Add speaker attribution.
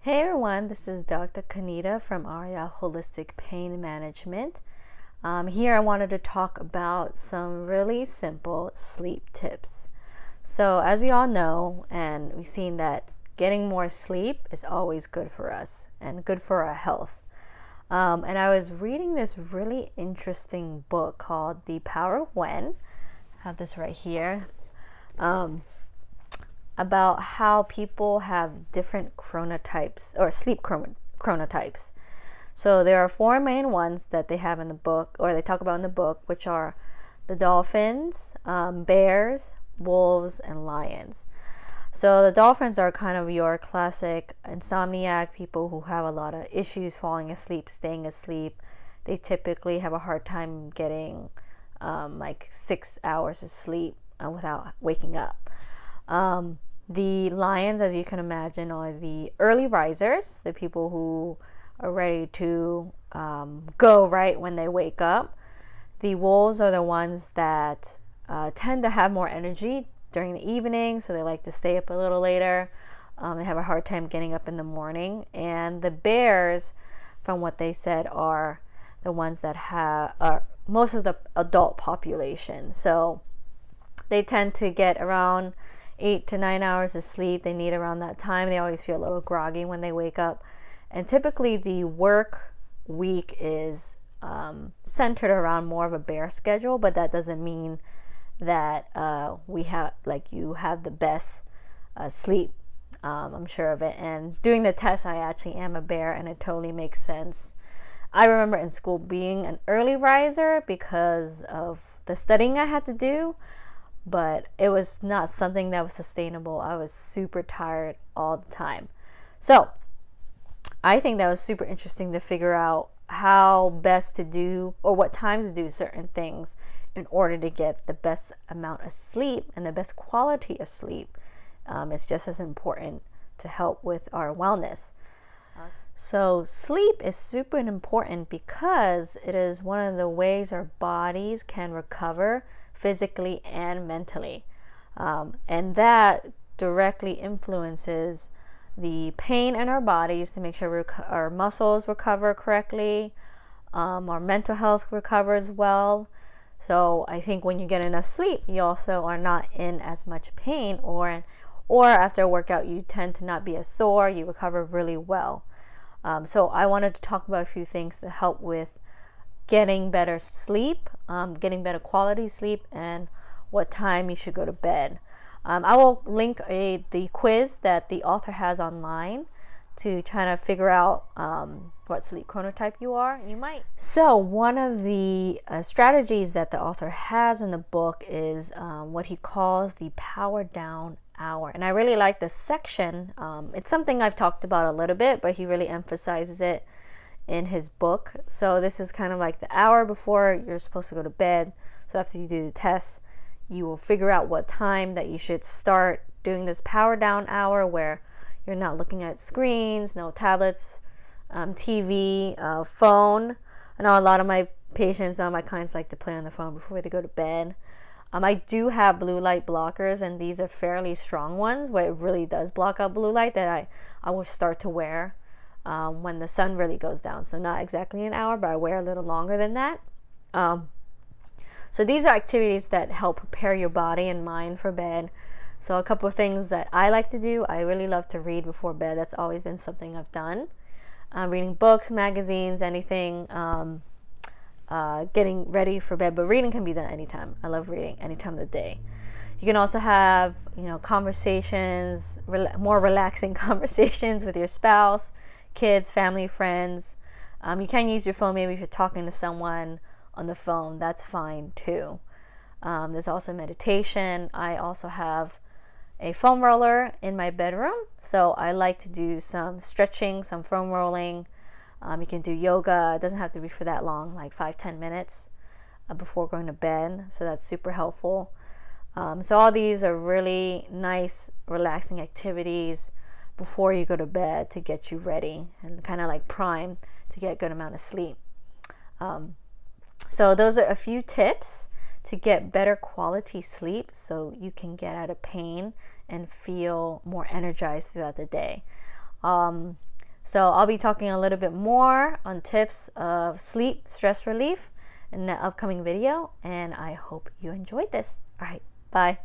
Speaker 1: Hey everyone, this is Dr. Kanita from Araya Holistic Pain Management. Here I wanted to talk about some really simple sleep tips. So as we all know, and we've seen that getting more sleep is always good for us and good for our health. And I was reading this really interesting book called The Power of When. I have this right here. About how people have different chronotypes or sleep chronotypes. So there are four main ones that they have in the book, or they talk about in the book, which are the dolphins, bears, wolves, and lions. So the dolphins are kind of your classic insomniac people who have a lot of issues falling asleep, staying asleep. They typically have a hard time getting like 6 hours of sleep without waking up. The lions, as you can imagine, are the early risers, the people who are ready to go right when they wake up. The wolves are the ones that tend to have more energy during the evening, so they like to stay up a little later. They have a hard time getting up in the morning. And the bears, from what they said, are the ones that are most of the adult population. So they tend to get around 8 to 9 hours of sleep. They need around that time. They always feel a little groggy when they wake up. And typically the work week is centered around more of a bear schedule, but that doesn't mean that you have the best sleep. I'm sure of it. And doing the test, I actually am a bear, and it totally makes sense. I remember in school being an early riser because of the studying I had to do, but it was not something that was sustainable. I was super tired all the time. So I think that was super interesting to figure out how best to do, or what times to do certain things in order to get the best amount of sleep and the best quality of sleep. It's just as important to help with our wellness. So sleep is super important because it is one of the ways our bodies can recover physically and mentally. And that directly influences the pain in our bodies to make sure our muscles recover correctly, our mental health recovers well. So I think when you get enough sleep, you also are not in as much pain, or after a workout, you tend to not be as sore, you recover really well. So I wanted to talk about a few things to help with getting better sleep, getting better quality sleep, and what time you should go to bed. I will link the quiz that the author has online to try to figure out what sleep chronotype you are. So one of the strategies that the author has in the book is what he calls the power down hour. And I really like this section. It's something I've talked about a little bit, but he really emphasizes it in his book. So this is kind of like the hour before you're supposed to go to bed. So after you do the test, you will figure out what time that you should start doing this power down hour, where you're not looking at screens, no tablets, TV, phone. I know a lot of my patients, my clients like to play on the phone before they go to bed. I do have blue light blockers, and these are fairly strong ones where it really does block out blue light that I will start to wear when the sun really goes down. So not exactly an hour, but I wear a little longer than that. So these are activities that help prepare your body and mind for bed. So a couple of things that I like to do. I really love to read before bed. That's always been something I've done. Reading books, magazines, anything, getting ready for bed. But reading can be done anytime. I love reading any time of the day. You can also have, conversations, more relaxing conversations with your spouse, kids, family, friends. You can use your phone maybe if you're talking to someone on the phone. That's fine too. There's also meditation. I also have a foam roller in my bedroom, so I like to do some stretching, some foam rolling. You can do yoga. It doesn't have to be for that long, like 5-10 minutes before going to bed. So that's super helpful. So all these are really nice, relaxing activities before you go to bed to get you ready and kind of like prime to get a good amount of sleep. So those are a few tips to get better quality sleep so you can get out of pain and feel more energized throughout the day. So I'll be talking a little bit more on tips of sleep stress relief in the upcoming video, and I hope you enjoyed this. All right, bye.